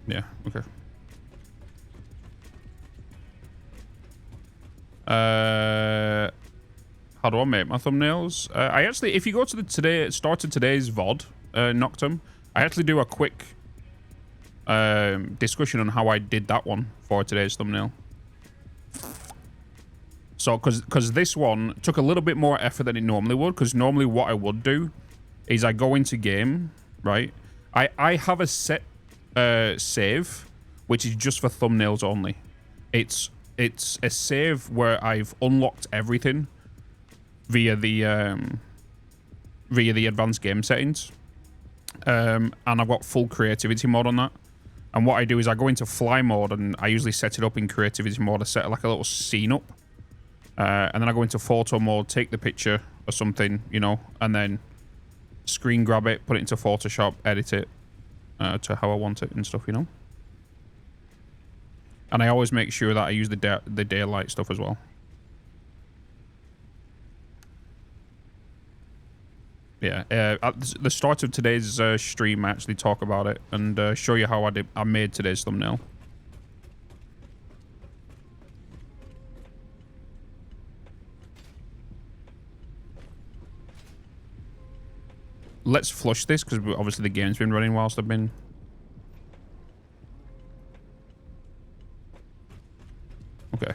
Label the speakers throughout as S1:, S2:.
S1: Yeah, okay. How do I make my thumbnails? I actually, if you go to the start of today's VOD, Noctum, I actually do a quick discussion on how I did that one for today's thumbnail. So, because this one took a little bit more effort than it normally would, because normally what I would do is I go into game, right? I have a set save, which is just for thumbnails only. It's a save where I've unlocked everything via the advanced game settings, and I've got full creativity mode on that. And what I do is I go into fly mode, and I usually set it up in creativity mode. I set like a little scene up, and then I go into photo mode, take the picture or something, you know, and then screen grab it, put it into Photoshop, edit it to how I want it and stuff, you know. And I always make sure that I use the daylight stuff as well. Yeah, at the start of today's stream, I actually talk about it and show you how I made today's thumbnail. Let's flush this, because obviously the game's been running whilst I've been... Okay.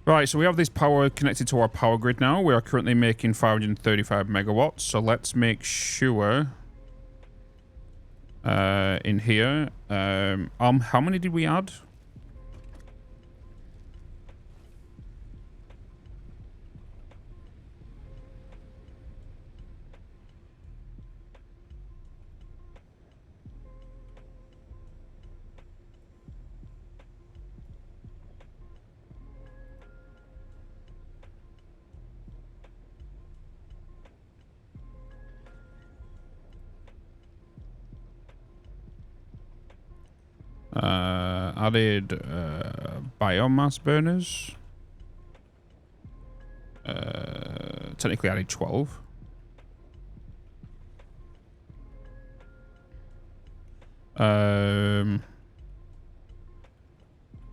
S1: Right, so we have this power connected to our power grid now. We are currently making 535 megawatts. So let's make sure in here, how many did we add? Added biomass burners. Technically added 12.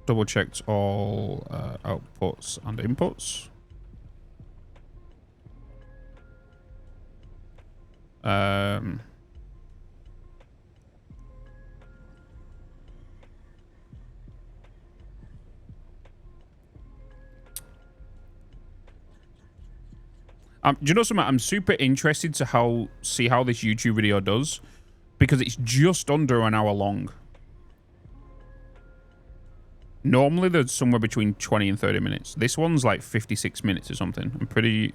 S1: Double checked all outputs and inputs. Do you know something? I'm super interested to see how this YouTube video does, because it's just under an hour long. Normally, there's somewhere between 20 and 30 minutes. This one's like 56 minutes or something. I'm pretty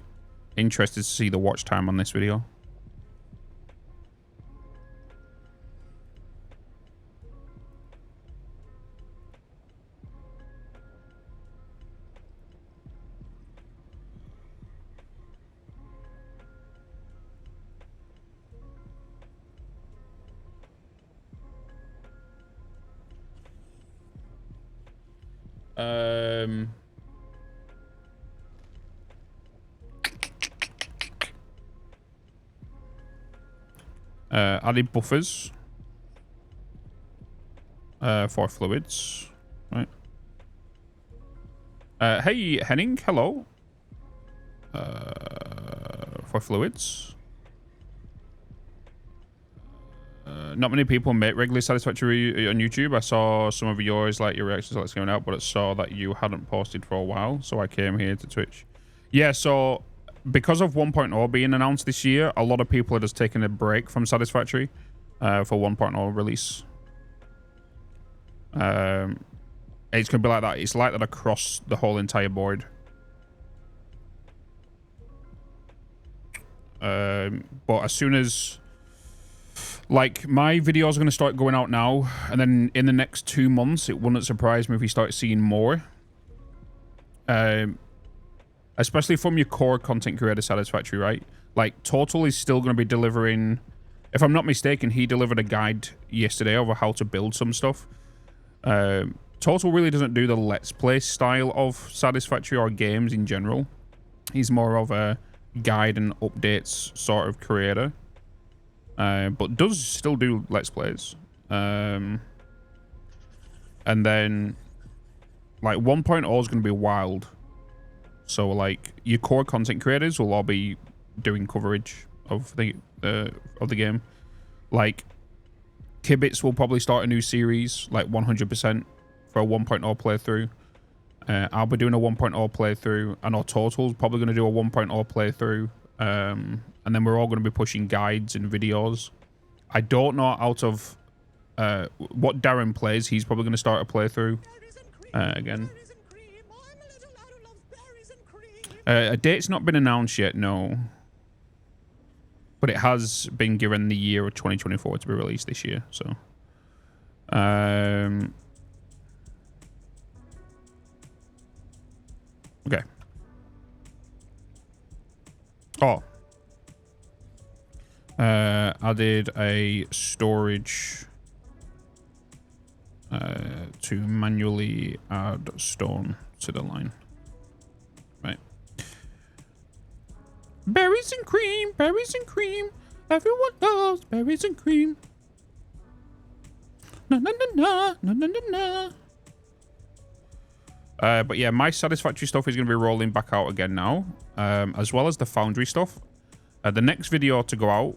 S1: interested to see the watch time on this video. Added buffers for fluids, right? Hey Henning, hello. For fluids. Not many people make regularly Satisfactory on YouTube. I saw some of yours, like your reactions, like going out, but I saw that you hadn't posted for a while, so I came here to Twitch. Yeah, so because of 1.0 being announced this year, a lot of people are just taking a break from Satisfactory for 1.0 release. It's gonna be like that. It's like that across the whole entire board. But as soon as, like, my videos are going to start going out now, and then in the next 2 months, it wouldn't surprise me if we start seeing more. Especially from your core content creator Satisfactory, right? Like, Total is still going to be delivering... If I'm not mistaken, he delivered a guide yesterday over how to build some stuff. Total really doesn't do the Let's Play style of Satisfactory or games in general. He's more of a guide and updates sort of creator. But does still do Let's Plays. And then, like, 1.0 is going to be wild. So, like, your core content creators will all be doing coverage of the game. Like, Kibitz will probably start a new series, like 100% for a 1.0 playthrough. I'll be doing a 1.0 playthrough. I know Total's probably going to do a 1.0 playthrough. And then we're all going to be pushing guides and videos. I don't know out of what Darren plays. He's probably going to start a playthrough again. A date's not been announced yet, no. But it has been given the year of 2024 to be released this year, so. Okay. Oh. Added a storage to manually add stone to the line. Right. Berries and cream, berries and cream. Everyone loves berries and cream. Na na na na na na na na. But yeah, my Satisfactory stuff is going to be rolling back out again now, as well as the Foundry stuff. The next video to go out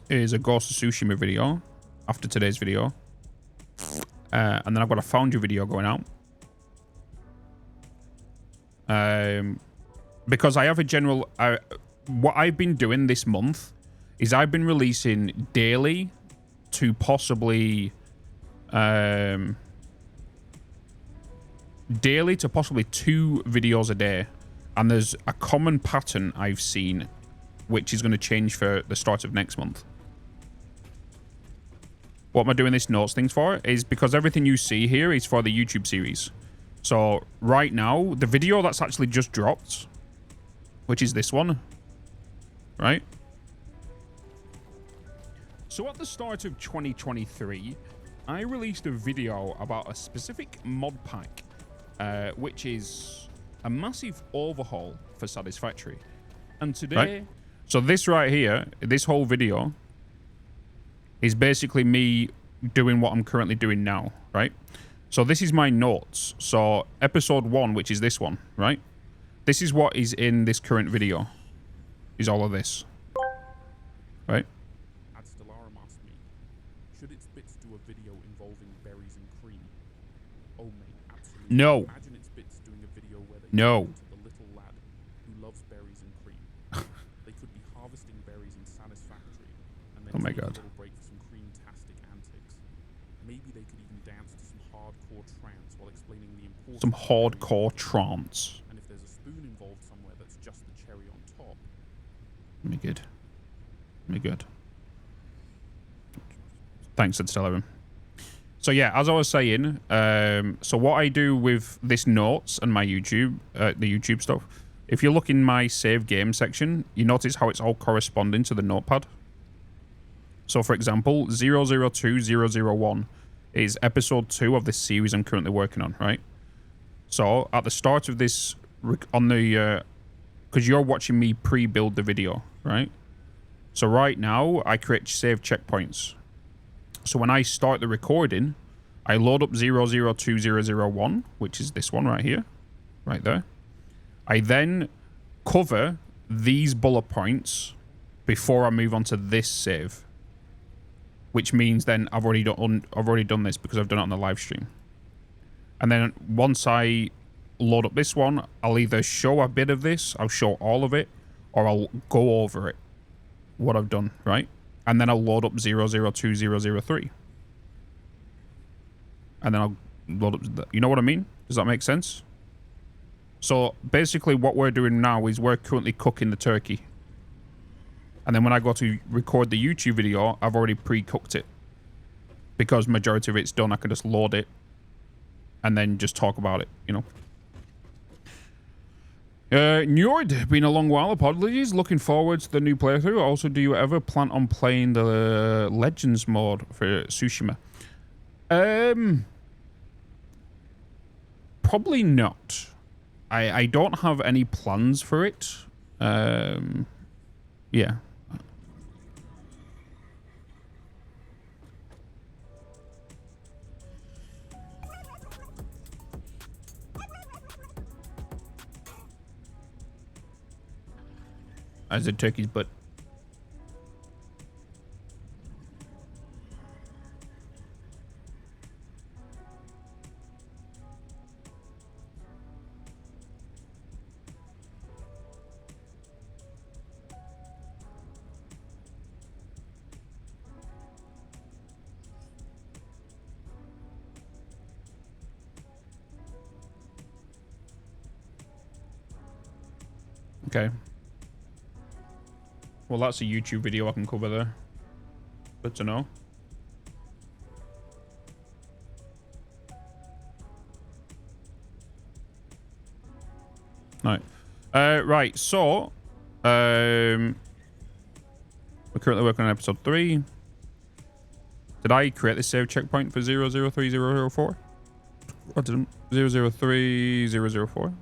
S1: is a Ghost of Tsushima video after today's video. And then I've got a Foundry video going out. Because I have a general... what I've been doing this month is I've been releasing daily to possibly... daily to possibly 2 videos a day. And there's a common pattern I've seen, which is going to change for the start of next month. What am I doing this notes things for? Is because everything you see here is for the YouTube series. So right now, the video that's actually just dropped, which is this one, right? So at the start of 2023, I released a video about a specific mod pack, which is a massive overhaul for Satisfactory. And today... Right. So this right here, this whole video, is basically me doing what I'm currently doing now, right? So this is my notes. So episode 1, which is this one, right? This is what is in this current video, is all of this, right?
S2: Asked me, should its Bitz do a video involving berries and cream? Oh mate, absolutely.
S1: No.
S2: Imagine its Bitz doing a video where they
S1: no.
S2: to the little lad who loves berries and cream. They could be harvesting berries in Satisfactory and then
S1: oh my
S2: take
S1: God.
S2: a little break for some cream-tastic antics. Maybe they could even dance to some hardcore trance while explaining the importance
S1: some hardcore trance.
S2: And if there's a spoon involved somewhere that's just the cherry on top.
S1: Me good. Me good. Thanks, Stellarium. So yeah, as I was saying, so what I do with this notes and my YouTube, the YouTube stuff, if you look in my save game section, you notice how it's all corresponding to the notepad. So for example, 002001 is episode 2 of this series I'm currently working on, right? So at the start of this, on the, because you're watching me pre-build the video, right? So right now, I create save checkpoints. So when I start the recording, I load up 002001, which is this one right here, right there. I then cover these bullet points before I move on to this save, which means then I've already done this because I've done it on the live stream. And then once I load up this one, I'll either show a bit of this, I'll show all of it, or I'll go over it, what I've done, right? And then I'll load up 002003. And then I'll load up, you know what I mean? Does that make sense? So basically what we're doing now is we're currently cooking the turkey. And then when I go to record the YouTube video, I've already pre-cooked it. Because majority of it's done, I can just load it and then just talk about it, you know. Njord, been a long while, apologies. Looking forward to the new playthrough. Also, do you ever plan on playing the Legends mode for Tsushima? Probably not. I don't have any plans for it. Yeah. as a turkey's butt. Okay. Well, that's a YouTube video I can cover there. Good to know. Right. Right, so we're currently working on episode 3. Did I create this save checkpoint for 003004? I didn't. 003004.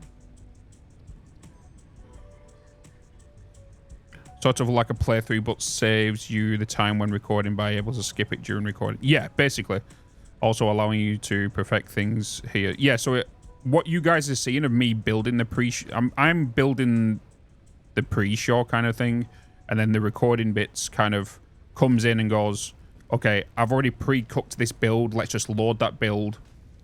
S1: Sort of like a playthrough, but saves you the time when recording by able to skip it during recording. Yeah, basically. Also allowing you to perfect things here. Yeah, so what you guys are seeing of me building the I'm building the pre-show kind of thing, and then the recording bits kind of comes in and goes, okay, I've already pre-cooked this build, let's just load that build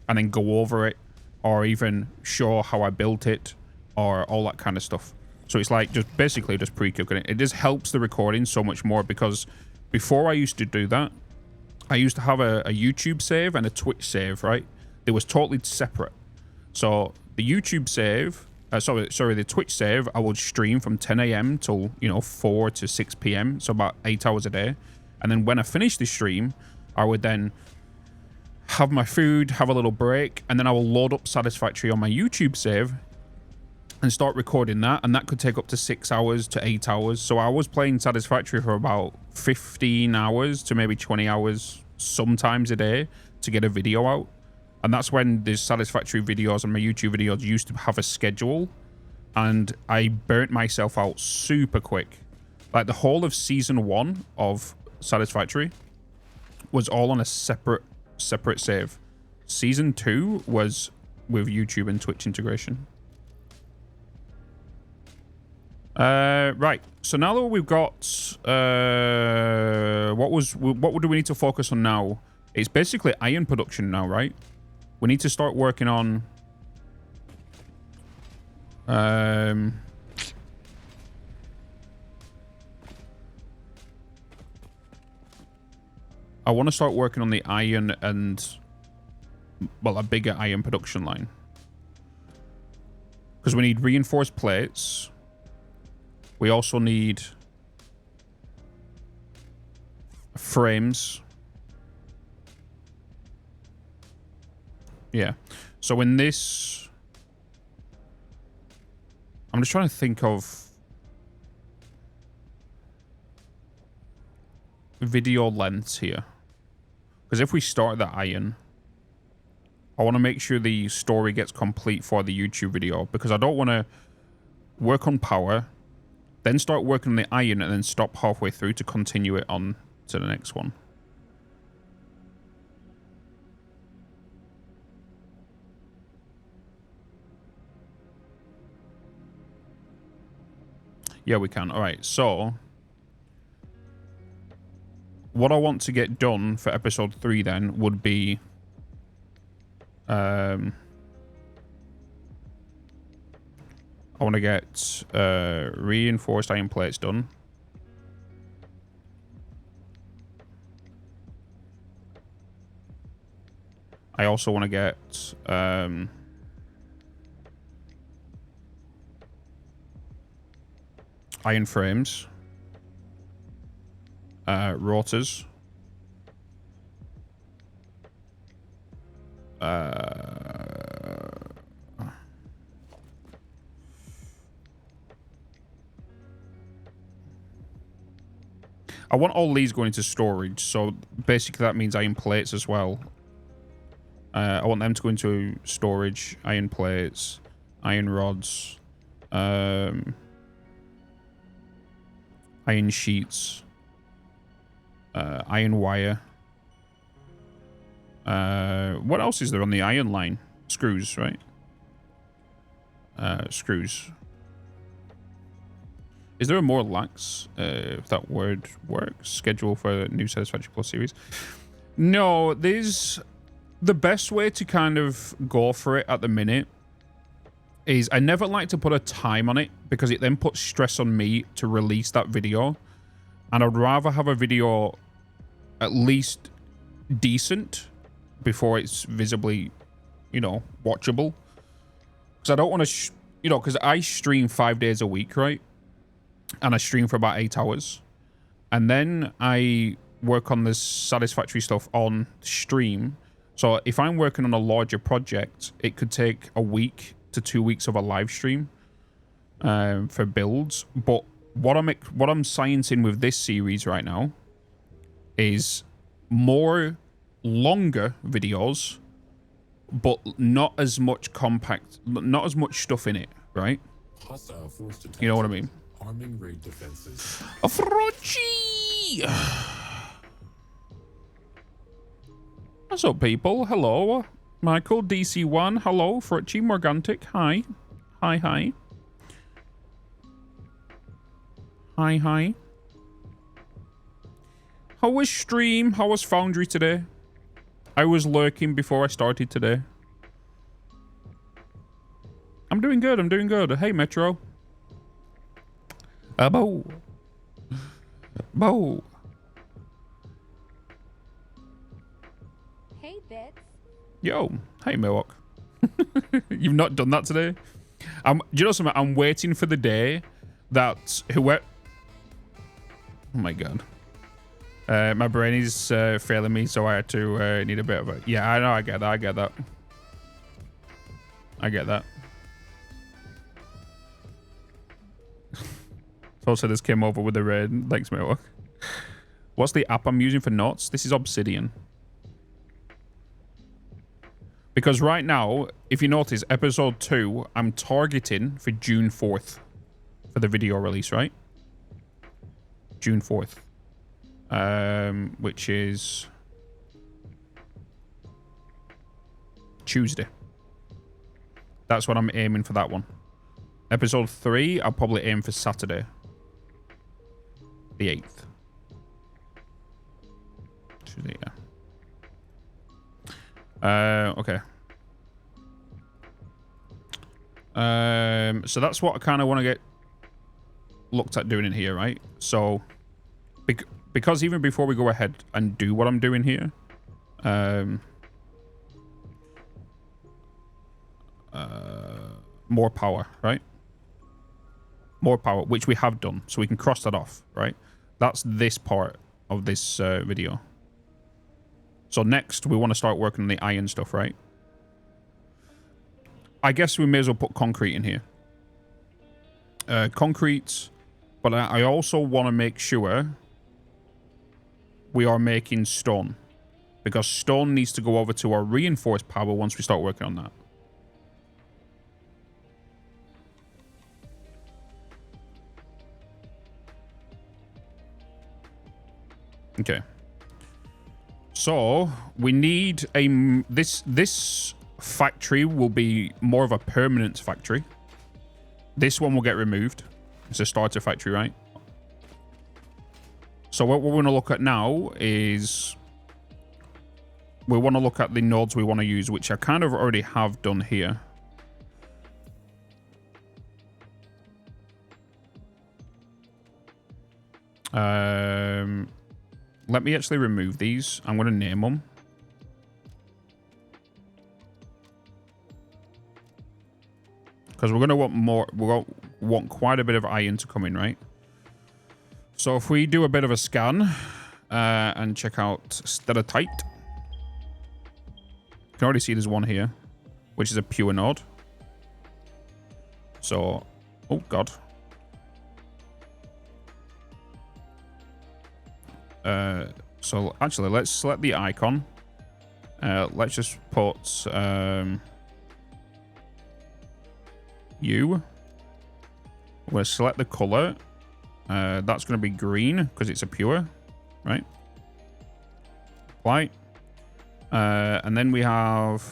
S1: and then go over it, or even show how I built it, or all that kind of stuff. So it's like just basically just pre-cooking it. It just helps the recording so much more, because before I used to do that, I used to have a YouTube save and a Twitch save, right? They was totally separate. So the YouTube save, sorry, the Twitch save, I would stream from 10 a.m. till, 4 to 6 p.m. So about 8 hours a day. And then when I finished the stream, I would then have my food, have a little break, and then I will load up Satisfactory on my YouTube save and start recording that, and that could take up to 6 hours to 8 hours. So I was playing Satisfactory for about 15 hours to maybe 20 hours sometimes a day to get a video out. And that's when the Satisfactory videos and my YouTube videos used to have a schedule, and I burnt myself out super quick. Like the whole of season 1 of Satisfactory was all on a separate save. Season 2 was with YouTube and Twitch integration. Right, so now that we've got what do we need to focus on now? It's basically iron production now, right? We need to start working on I want to start working on the iron and, well, a bigger iron production line, because we need reinforced plates. We also need frames. Yeah. So in this, I'm just trying to think of video lengths here. Because if we start the iron, I want to make sure the story gets complete for the YouTube video, because I don't want to work on power, then start working on the iron, and then stop halfway through to continue it on to the next one. Yeah, we can. All right, so what I want to get done for episode 3 then would be I want to get reinforced iron plates done. I also want to get iron frames, rotors, I want all these going into storage, so basically that means iron plates as well. I want them to go into storage, iron plates, iron rods, iron sheets, iron wire. What else is there on the iron line? Screws, right? Screws. Is there a more lax, if that word works, schedule for a new Satisfactory Plus series? No, there's the best way to kind of go for it at the minute is I never like to put a time on it because it then puts stress on me to release that video. And I'd rather have a video at least decent before it's visibly, you know, watchable. Because I don't want to, you know, because I stream 5 days a week, right? And I stream for about 8 hours. And then I work on this Satisfactory stuff on stream. So if I'm working on a larger project, it could take a week to 2 weeks of a live stream for builds. But what I'm sciencing with this series right now is more longer videos, but not as much compact, not as much stuff in it, right? You know what I mean?
S3: Arming raid defenses.
S1: Frochi! What's up, people? Hello. Michael, DC1. Hello. Frochi, Morgantic. Hi. Hi, hi. Hi, hi. How was stream? How was Foundry today? I was lurking before I started today. I'm doing good. I'm doing good. Hey, Metro. Bo. Bo.
S4: Hey, Bitz.
S1: Yo. Hey, Milwaukee. You've not done that today? Do you know something? I'm waiting for the day that whoever... Oh, my God. My brain is failing me, so I had to need a bit of a... Yeah, I know. I get that. I get that. I get that. Also, this came over with the red. Thanks, Milwaukee. What's the app I'm using for notes? This is Obsidian. Because right now, if you notice, episode 2, I'm targeting for June 4th for the video release, right? June 4th. Which is Tuesday. That's what I'm aiming for, that one. Episode 3, I'll probably aim for Saturday. The 8th. Tuesday, yeah. Okay. So that's what I kind of want to get looked at doing in here, right? So, because even before we go ahead and do what I'm doing here, more power, right? More power, which we have done, so we can cross that off, right? That's this part of this video. So next, we want to start working on the iron stuff, right? I guess we may as well put concrete in here. Concrete, but I also want to make sure we are making stone, because stone needs to go over to our reinforced power once we start working on that. Okay. So we need a this factory will be more of a permanent factory. This one will get removed. It's a starter factory, right? So what we're going to look at now is we want to look at the nodes we want to use, which I kind of already have done here. Let me actually remove these. I'm going to name them. Because we're going to want more. We'll want quite a bit of iron to come in, right? So if we do a bit of a scan and check out Stelatite. You can already see there's one here, which is a pure node. So, oh God. So actually, let's select the icon. Let's just put U. We're going to select the color. That's going to be green because it's a pure, right? Apply. And then we have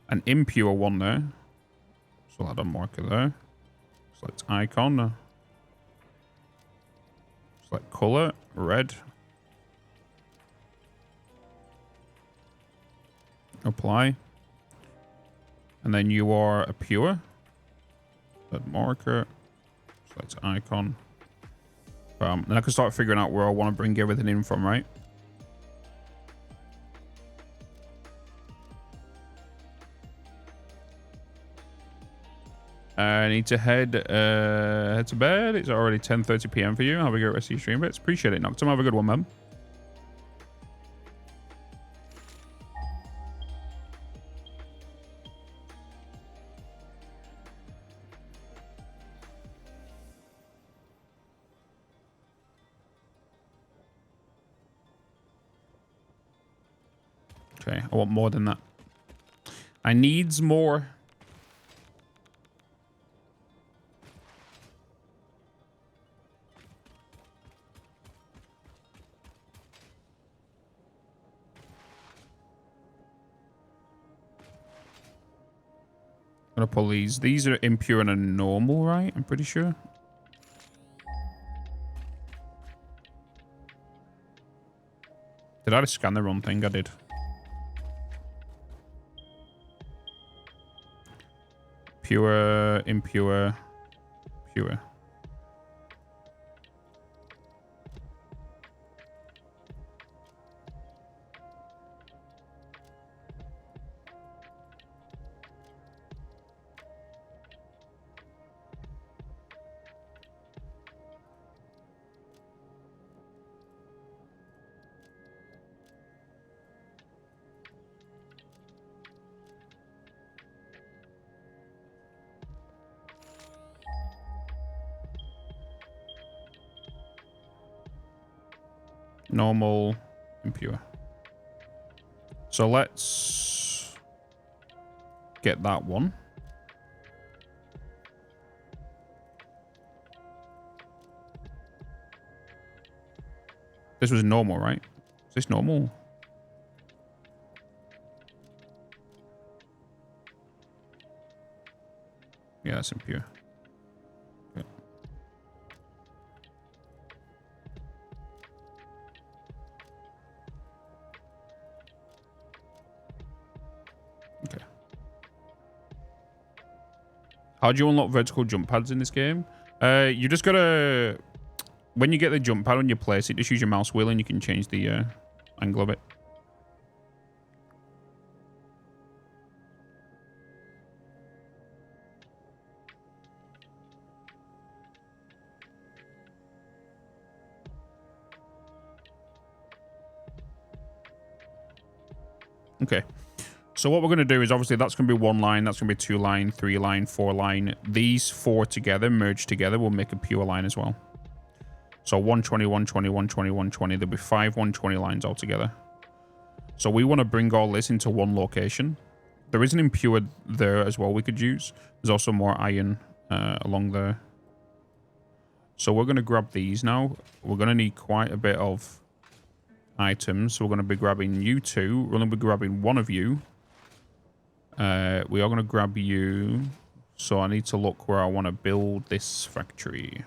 S1: an impure one there. So I'll add a marker there. Select icon. Select color, red. Apply. And then you are a pure. Add marker. Select icon. Then I can start figuring out where I want to bring everything in from, right? I need to head to bed. It's already 10:30 p.m. for you. Have a good rest of your stream, Bitz. Appreciate it, Noctum. Have a good one, man. Okay, I want more than that. I needs more. I'm gonna pull these. These are impure and a normal, right? I'm pretty sure. Did I just scan the wrong thing? I did. Pure, impure, pure. Normal, impure. So let's get that one. This was normal, right? Is this normal? Yeah, that's impure. Okay. Okay. How do you unlock vertical jump pads in this game? You just gotta... When you get the jump pad on your place, just use your mouse wheel and you can change the angle of it. Okay. So what we're going to do is obviously that's going to be 1 line, that's going to be 2 line, 3 line, 4 line. These 4 together, merged together, will make a pure line as well. So 120, 120, 120, 120. There'll be 5 120 lines altogether. So we want to bring all this into one location. There is an impure there as well we could use. There's also more iron along there. So we're going to grab these now. We're going to need quite a bit of items. So we're going to be grabbing you two. We're going to be grabbing one of you. We are going to grab you. So I need to look where I want to build this factory.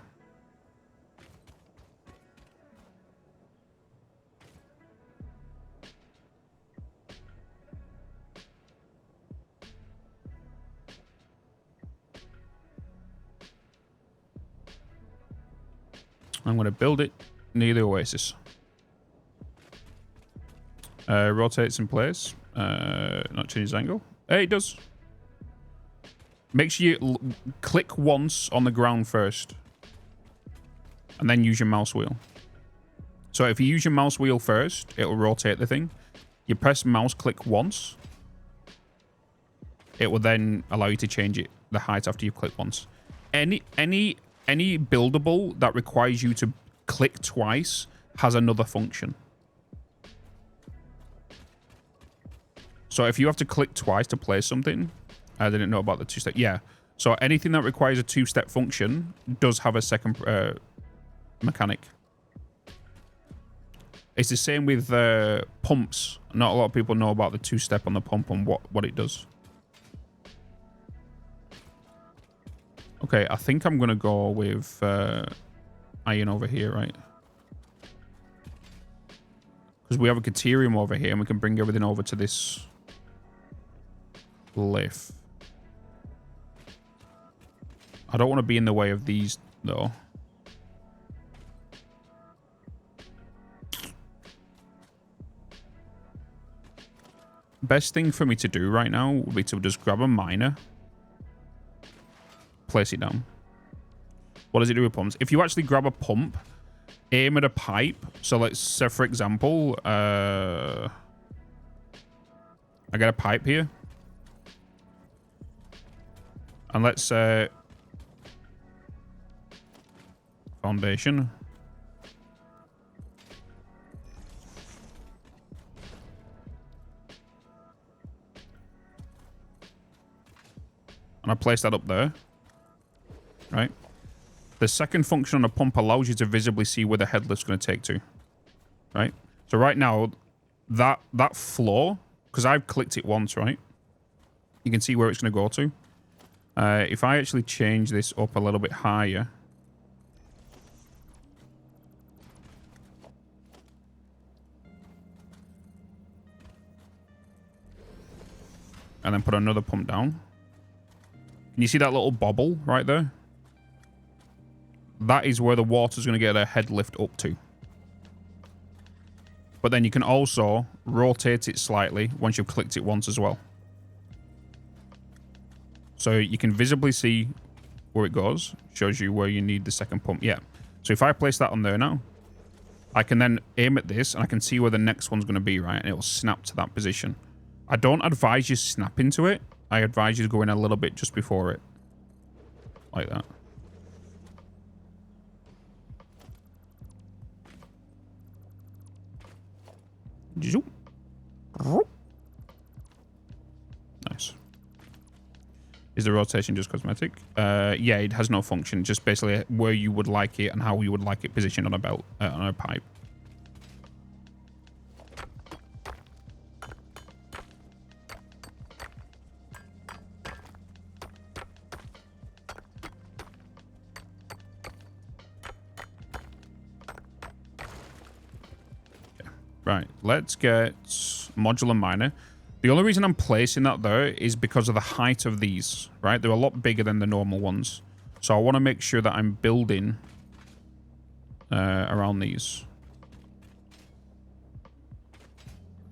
S1: I'm going to build it near the Oasis. Rotates in place. Not change its angle. Hey, it does. Make sure you click once on the ground first. And then use your mouse wheel. So if you use your mouse wheel first, it'll rotate the thing. You press mouse click once. It will then allow you to change it, the height after you click once. Any buildable that requires you to click twice has another function. So if you have to click twice to place something, I didn't know about the 2-step. Yeah. So anything that requires a 2-step function does have a second mechanic. It's the same with pumps. Not a lot of people know about the 2-step on the pump and what it does. Okay, I think I'm going to go with iron over here, right? Because we have a Caterium over here and we can bring everything over to this lift. I don't want to be in the way of these, though. Best thing for me to do right now would be to just grab a miner. Place it down. What does it do with pumps? If you actually grab a pump, aim at a pipe. So let's say, for example, I got a pipe here. And let's say foundation. And I place that up there. Right? The second function on a pump allows you to visibly see where the head lift's going to take to. Right? So right now, that floor, because I've clicked it once, right? You can see where it's going to go to. If I actually change this up a little bit higher. And then put another pump down. Can you see that little bobble right there? That is where the water's going to get a head lift up to. But then you can also rotate it slightly once you've clicked it once as well. So you can visibly see where it goes. Shows you where you need the second pump. Yeah. So if I place that on there now, I can then aim at this and I can see where the next one's going to be, right? And it will snap to that position. I don't advise you snap into it. I advise you to go in a little bit just before it. Like that. Nice. Is the rotation just cosmetic? Yeah, it has no function. Just basically where you would like it and how you would like it positioned on a belt, on a pipe. Right, let's get modular miner. The only reason I'm placing that there is because of the height of these, right? They're a lot bigger than the normal ones. So I want to make sure that I'm building around these.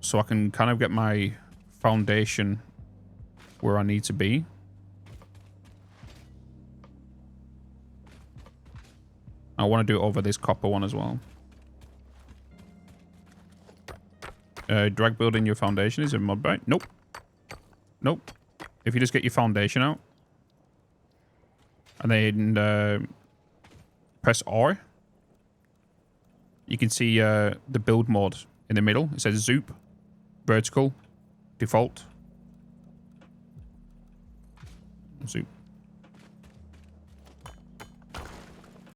S1: So I can kind of get my foundation where I need to be. I want to do it over this copper one as well. Drag building your foundation is a mod byte. Nope. Nope. If you just get your foundation out. And then press R. You can see the build mode in the middle. It says Zoop. Vertical. Default. Zoop.